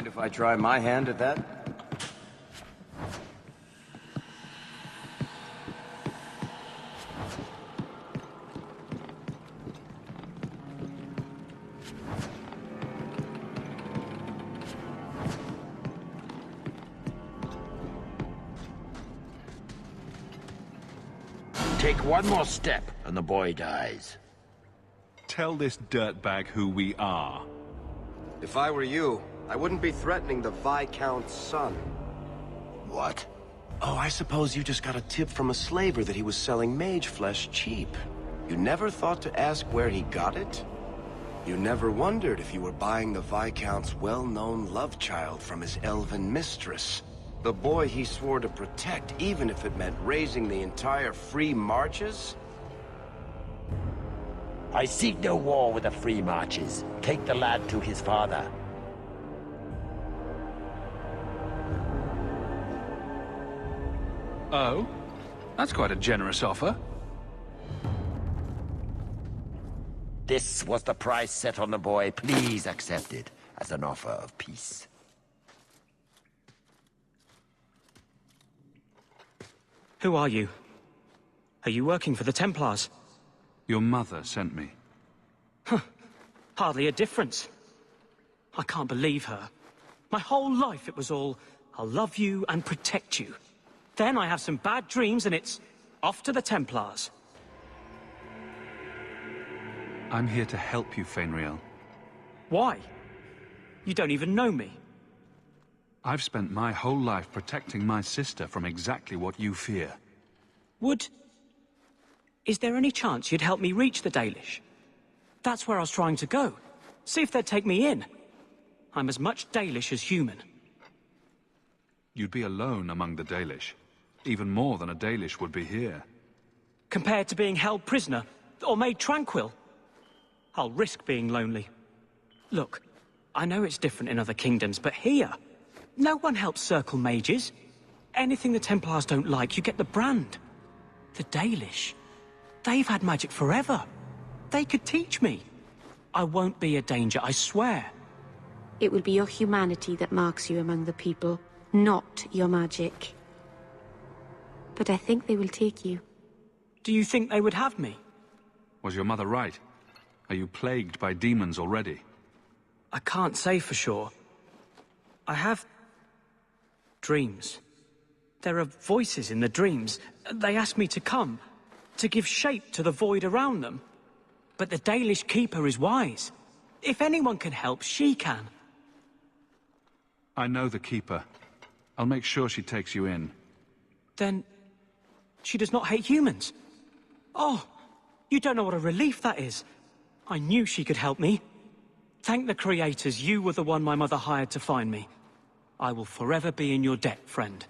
Mind if I try my hand at that? Take one more step, and the boy dies. Tell this dirtbag who we are. If I were you, I wouldn't be threatening the Viscount's son. What? Oh, I suppose you just got a tip from a slaver that he was selling mage flesh cheap. You never thought to ask where he got it? You never wondered if you were buying the Viscount's well-known love child from his elven mistress? The boy he swore to protect, even if it meant raising the entire Free Marches? I seek no war with the Free Marches. Take the lad to his father. Oh? That's quite a generous offer. This was the price set on the boy. Please accept it as an offer of peace. Who are you? Are you working for the Templars? Your mother sent me. Huh. Hardly a difference. I can't believe her. My whole life it was all, I'll love you and protect you. Then I have some bad dreams and it's off to the Templars. I'm here to help you, Feynriel. Why? You don't even know me. I've spent my whole life protecting my sister from exactly what you fear. Is there any chance you'd help me reach the Dalish? That's where I was trying to go. See if they'd take me in. I'm as much Dalish as human. You'd be alone among the Dalish. Even more than a Dalish would be here. Compared to being held prisoner, or made tranquil, I'll risk being lonely. Look, I know it's different in other kingdoms, but here, no one helps circle mages. Anything the Templars don't like, you get the brand. The Dalish, they've had magic forever. They could teach me. I won't be a danger, I swear. It will be your humanity that marks you among the people, not your magic. But I think they will take you. Do you think they would have me? Was your mother right? Are you plagued by demons already? I can't say for sure. I have dreams. There are voices in the dreams. They ask me to come, to give shape to the void around them. But the Dalish Keeper is wise. If anyone can help, she can. I know the Keeper. I'll make sure she takes you in. Then, she does not hate humans. Oh, you don't know what a relief that is. I knew she could help me. Thank the creators, you were the one my mother hired to find me. I will forever be in your debt, friend.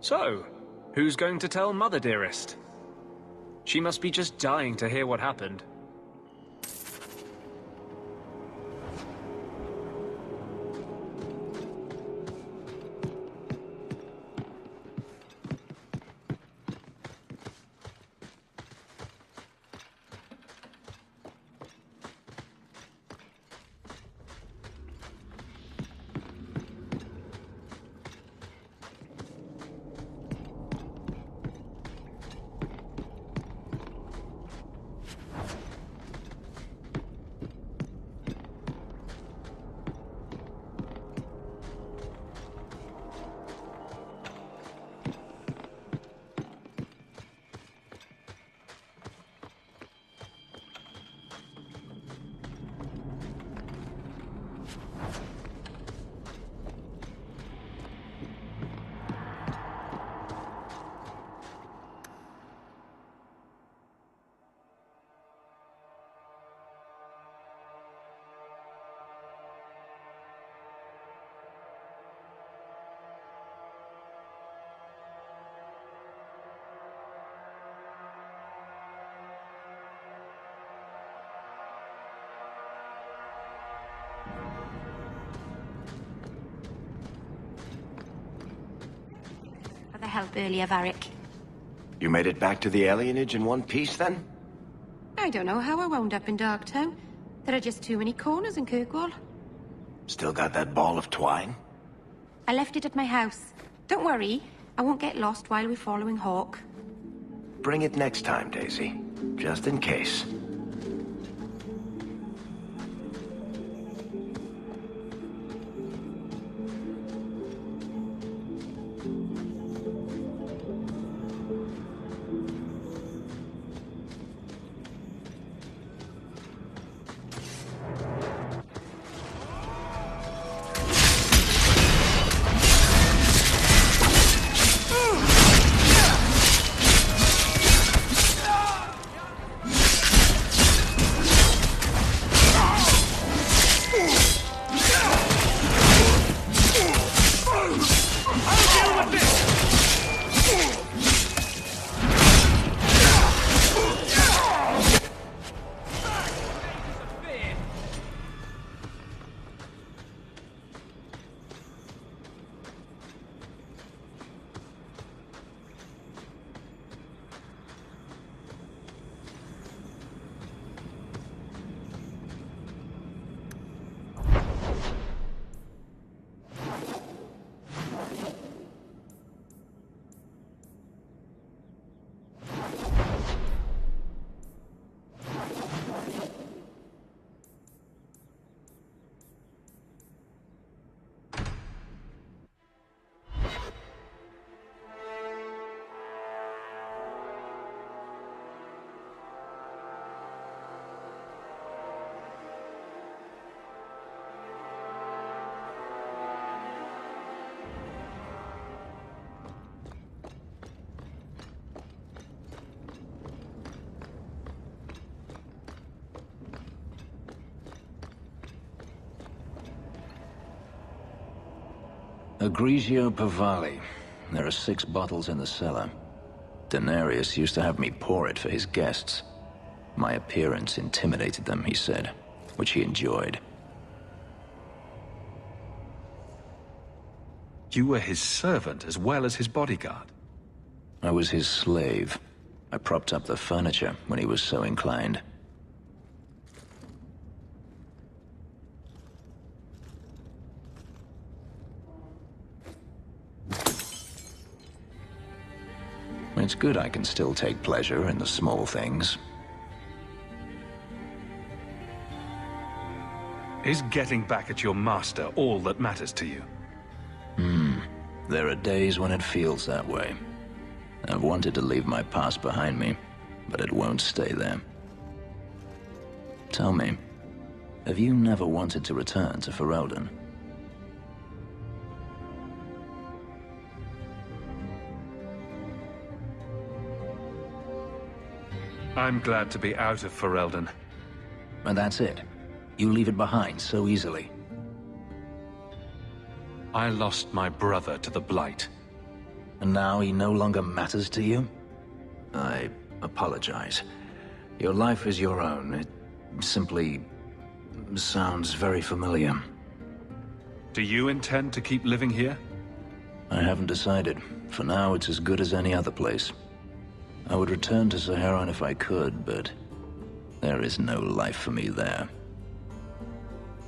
So, who's going to tell Mother, dearest? She must be just dying to hear what happened. For the help earlier, Varric. You made it back to the alienage in one piece, then? I don't know how I wound up in Darktown. There are just too many corners in Kirkwall. Still got that ball of twine? I left it at my house. Don't worry, I won't get lost while we're following Hawke. Bring it next time, Daisy. Just in case. Egregio Pavali. There are 6 bottles in the cellar. Denarius used to have me pour it for his guests. My appearance intimidated them, he said, which he enjoyed. You were his servant as well as his bodyguard. I was his slave. I propped up the furniture when he was so inclined. It's good I can still take pleasure in the small things. Is getting back at your master all that matters to you? There are days when it feels that way. I've wanted to leave my past behind me, but it won't stay there. Tell me, have you never wanted to return to Ferelden? I'm glad to be out of Ferelden. And that's it. You leave it behind so easily. I lost my brother to the Blight. And now he no longer matters to you? I apologize. Your life is your own. It simply sounds very familiar. Do you intend to keep living here? I haven't decided. For now, it's as good as any other place. I would return to Saharan if I could, but there is no life for me there.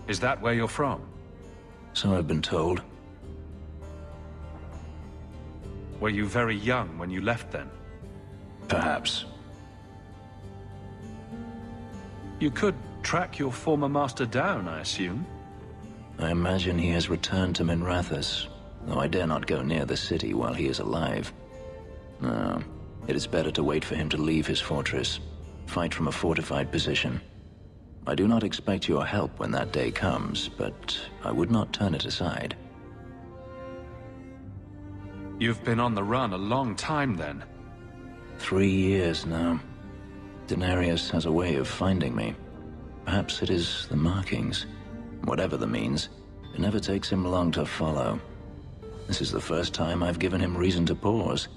Is that where you're from? So I've been told. Were you very young when you left then? Perhaps. You could track your former master down, I assume? I imagine he has returned to Minrathous, though I dare not go near the city while he is alive. No, it is better to wait for him to leave his fortress, fight from a fortified position. I do not expect your help when that day comes, but I would not turn it aside. You've been on the run a long time then. 3 years now. Denarius has a way of finding me. Perhaps it is the markings. Whatever the means, it never takes him long to follow. This is the first time I've given him reason to pause.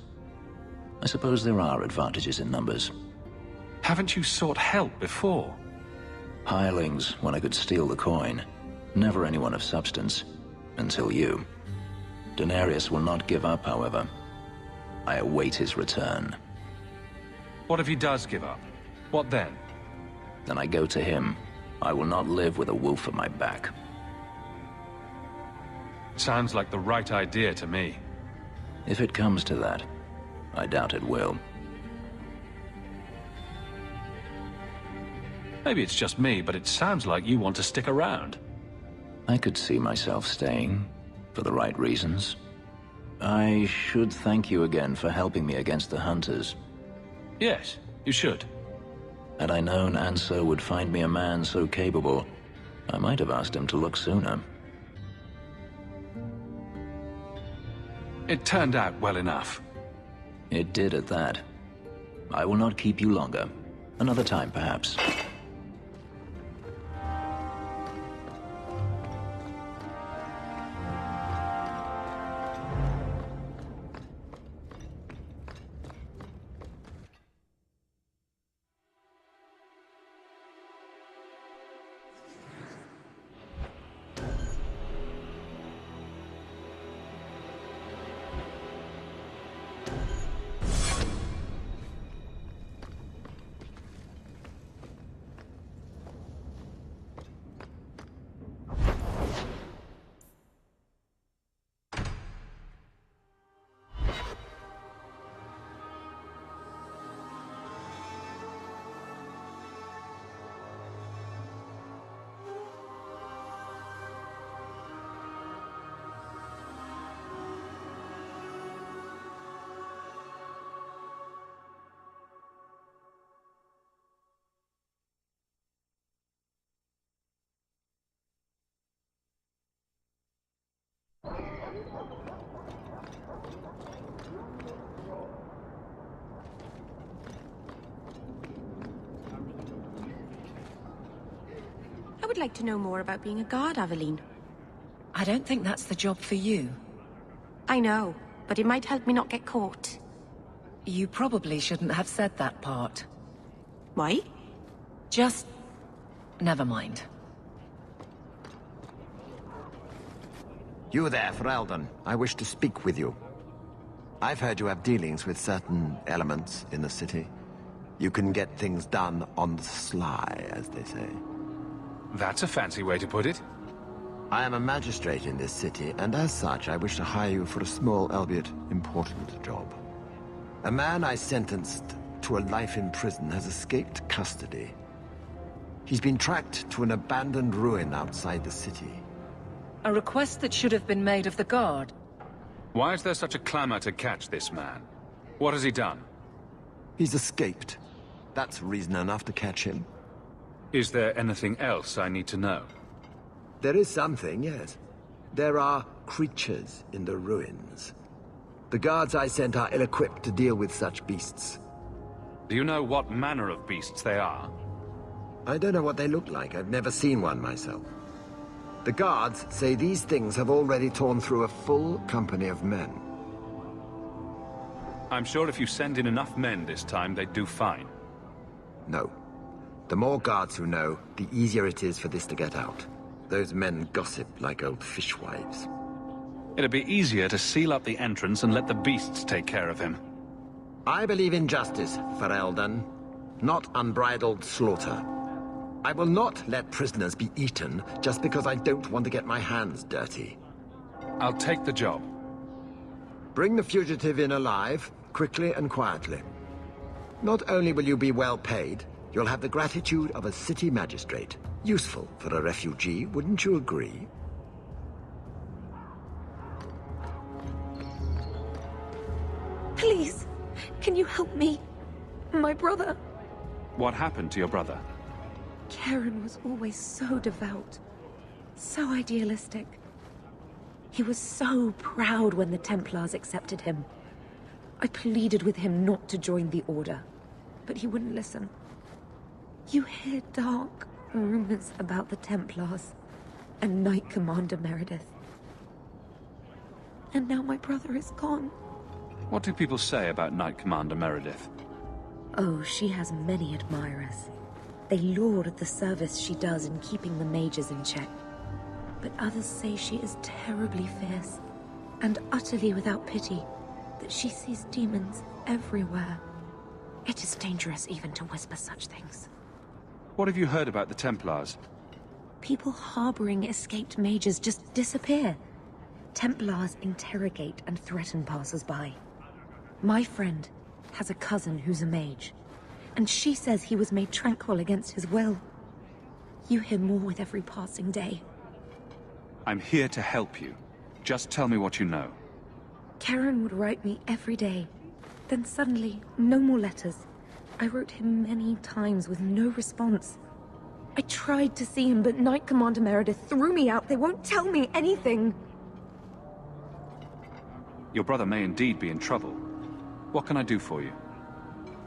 I suppose there are advantages in numbers. Haven't you sought help before? Hirelings, when I could steal the coin. Never anyone of substance. Until you. Denarius will not give up, however. I await his return. What if he does give up? What then? Then I go to him. I will not live with a wolf at my back. Sounds like the right idea to me. If it comes to that, I doubt it will. Maybe it's just me, but it sounds like you want to stick around. I could see myself staying, for the right reasons. I should thank you again for helping me against the Hunters. Yes, you should. Had I known Ansel would find me a man so capable, I might have asked him to look sooner. It turned out well enough. It did at that. I will not keep you longer. Another time, perhaps. I would like to know more about being a guard, Aveline. I don't think that's the job for you. I know, but it might help me not get caught. You probably shouldn't have said that part. Why? Just... never mind. You there, Ferelden. I wish to speak with you. I've heard you have dealings with certain elements in the city. You can get things done on the sly, as they say. That's a fancy way to put it. I am a magistrate in this city, and as such, I wish to hire you for a small, albeit important, job. A man I sentenced to a life in prison has escaped custody. He's been tracked to an abandoned ruin outside the city. A request that should have been made of the guard. Why is there such a clamor to catch this man? What has he done? He's escaped. That's reason enough to catch him. Is there anything else I need to know? There is something, yes. There are creatures in the ruins. The guards I sent are ill-equipped to deal with such beasts. Do you know what manner of beasts they are? I don't know what they look like. I've never seen one myself. The guards say these things have already torn through a full company of men. I'm sure if you send in enough men this time, they'd do fine. No. The more guards who know, the easier it is for this to get out. Those men gossip like old fishwives. It'd be easier to seal up the entrance and let the beasts take care of him. I believe in justice, Ferelden, not unbridled slaughter. I will not let prisoners be eaten just because I don't want to get my hands dirty. I'll take the job. Bring the fugitive in alive, quickly and quietly. Not only will you be well paid, you'll have the gratitude of a city magistrate. Useful for a refugee, wouldn't you agree? Please, can you help me? My brother. What happened to your brother? Karen was always so devout, so idealistic. He was so proud when the Templars accepted him. I pleaded with him not to join the Order, but he wouldn't listen. You hear dark rumors about the Templars and Knight Commander Meredith. And now my brother is gone. What do people say about Knight Commander Meredith? Oh, she has many admirers. They laud the service she does in keeping the mages in check. But others say she is terribly fierce and utterly without pity, that she sees demons everywhere. It is dangerous even to whisper such things. What have you heard about the Templars? People harboring escaped mages just disappear. Templars interrogate and threaten passers-by. My friend has a cousin who's a mage, and she says he was made tranquil against his will. You hear more with every passing day. I'm here to help you. Just tell me what you know. Karen would write me every day. Then suddenly, no more letters. I wrote him many times with no response. I tried to see him, but Knight Commander Meredith threw me out. They won't tell me anything. Your brother may indeed be in trouble. What can I do for you?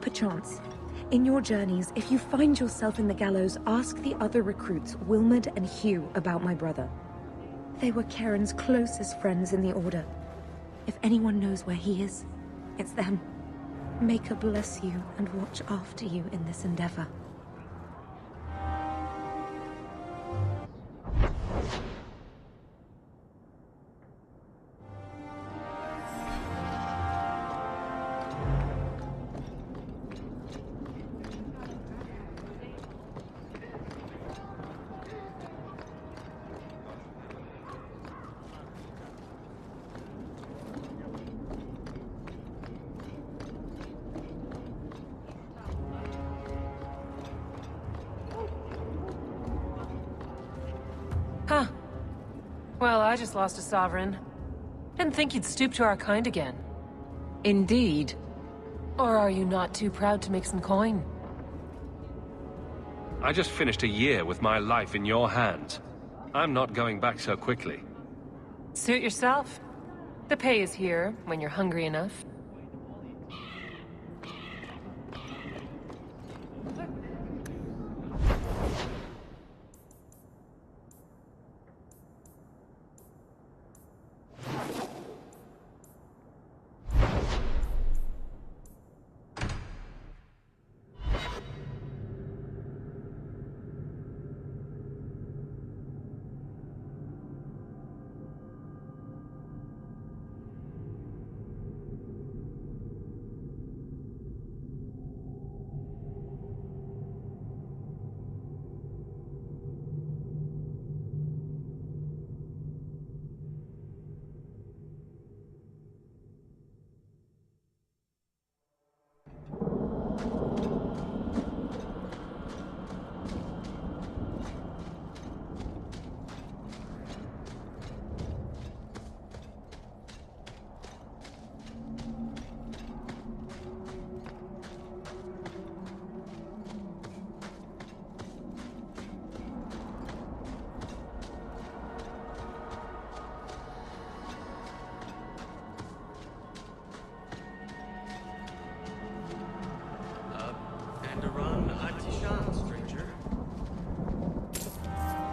Perchance. In your journeys, if you find yourself in the gallows, ask the other recruits, Wilmerd and Hugh, about my brother. They were Karen's closest friends in the Order. If anyone knows where he is, it's them. Maker bless you and watch after you in this endeavor. Huh. Well, I just lost a sovereign. Didn't think you'd stoop to our kind again. Indeed. Or are you not too proud to make some coin? I just finished a year with my life in your hands. I'm not going back so quickly. Suit yourself. The pay is here, when you're hungry enough.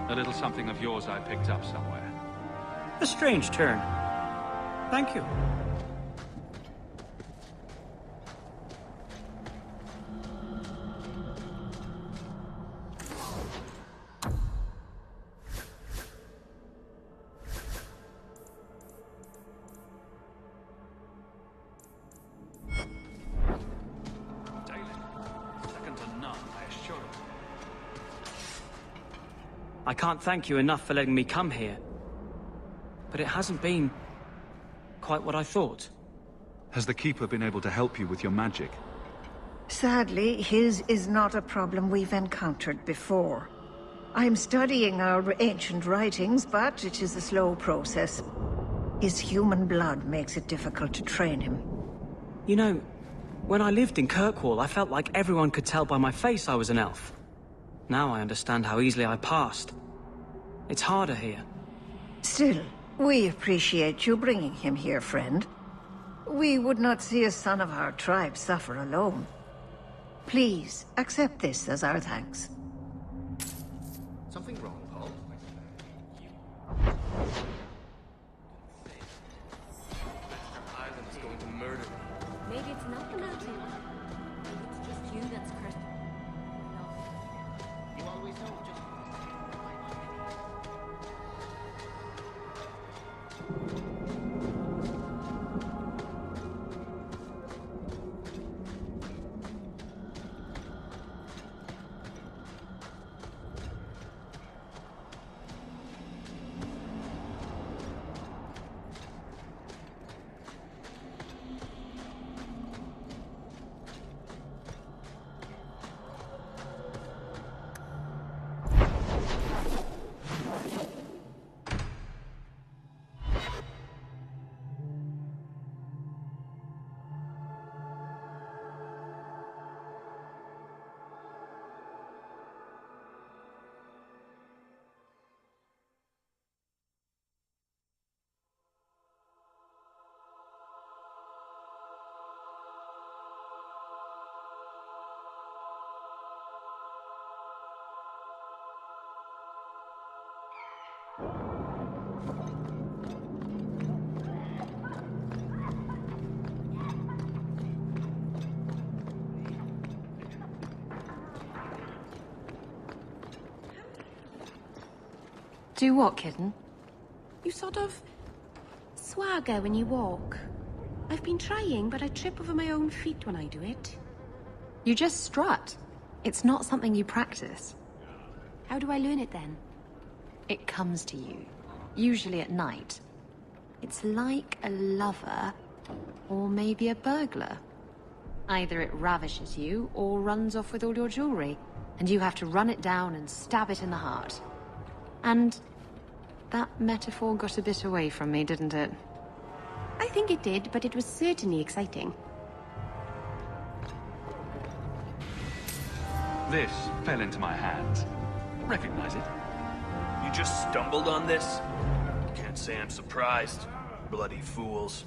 A little something of yours I picked up somewhere. A strange turn. Thank you. Second to none, I assure you. I can't thank you enough for letting me come here. But it hasn't been quite what I thought. Has the Keeper been able to help you with your magic? Sadly, his is not a problem we've encountered before. I'm studying our ancient writings, but it is a slow process. His human blood makes it difficult to train him. You know, when I lived in Kirkwall, I felt like everyone could tell by my face I was an elf. Now I understand how easily I passed. It's harder here. Still, we appreciate you bringing him here, friend. We would not see a son of our tribe suffer alone. Please, accept this as our thanks. Something wrong, Paul? Island is going to murder me. Maybe it's not the mountain. Maybe it's just you that's cursed. You always know just... Do what, kitten? You sort of swagger when you walk. I've been trying, but I trip over my own feet when I do it. You just strut. It's not something you practice. How do I learn it then? It comes to you, usually at night. It's like a lover, or maybe a burglar. Either it ravishes you, or runs off with all your jewelry, and you have to run it down and stab it in the heart. And that metaphor got a bit away from me, didn't it? I think it did, but it was certainly exciting. This fell into my hands. Recognize it? You just stumbled on this? Can't say I'm surprised. Bloody fools.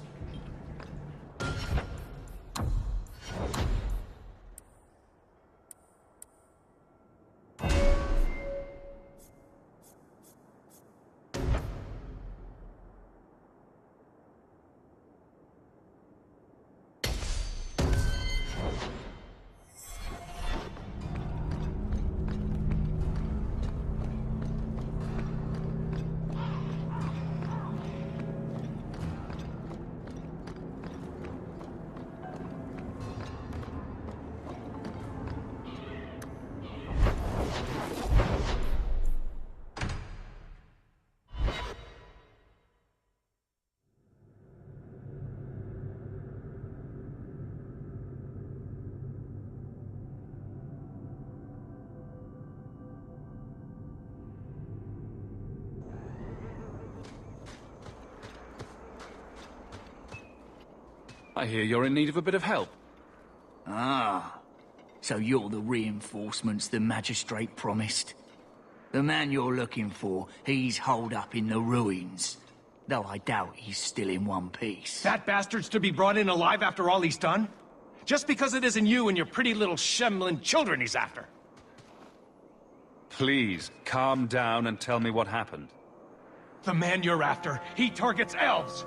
I hear you're in need of a bit of help. Ah, so you're the reinforcements the magistrate promised. The man you're looking for, he's holed up in the ruins. Though I doubt he's still in one piece. That bastard's to be brought in alive after all he's done? Just because it isn't you and your pretty little Shemlin children he's after. Please, calm down and tell me what happened. The man you're after, he targets elves.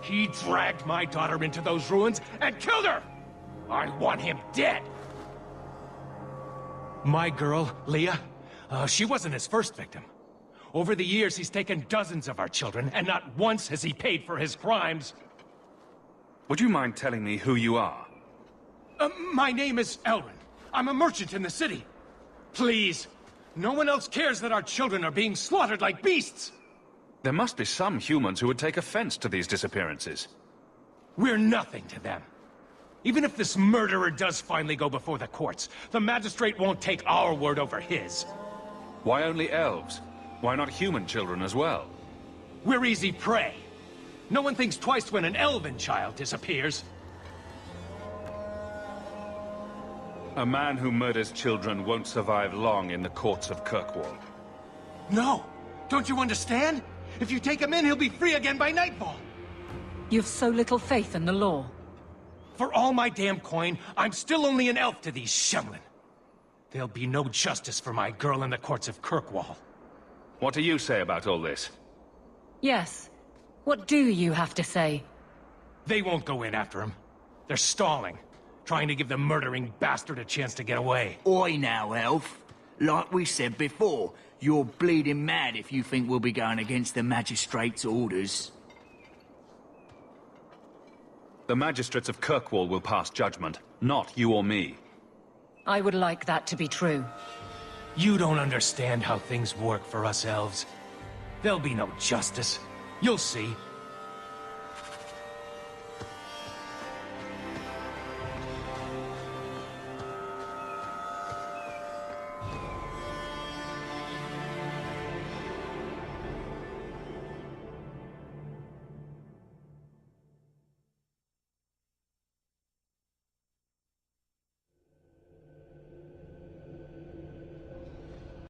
He dragged my daughter into those ruins and killed her! I want him dead! My girl, Leah, she wasn't his first victim. Over the years, he's taken dozens of our children, and not once has he paid for his crimes. Would you mind telling me who you are? My name is Elrin. I'm a merchant in the city. Please, no one else cares that our children are being slaughtered like beasts! There must be some humans who would take offense to these disappearances. We're nothing to them. Even if this murderer does finally go before the courts, the magistrate won't take our word over his. Why only elves? Why not human children as well? We're easy prey. No one thinks twice when an elven child disappears. A man who murders children won't survive long in the courts of Kirkwall. No! Don't you understand? If you take him in, he'll be free again by nightfall. You've so little faith in the law. For all my damn coin, I'm still only an elf to these Shemlin. There'll be no justice for my girl in the courts of Kirkwall. What do you say about all this? Yes. What do you have to say? They won't go in after him. They're stalling, trying to give the murdering bastard a chance to get away. Oi now, elf. Like we said before, you're bleeding mad if you think we'll be going against the magistrate's orders. The magistrates of Kirkwall will pass judgment, not you or me. I would like that to be true. You don't understand how things work for us elves. There'll be no justice. You'll see.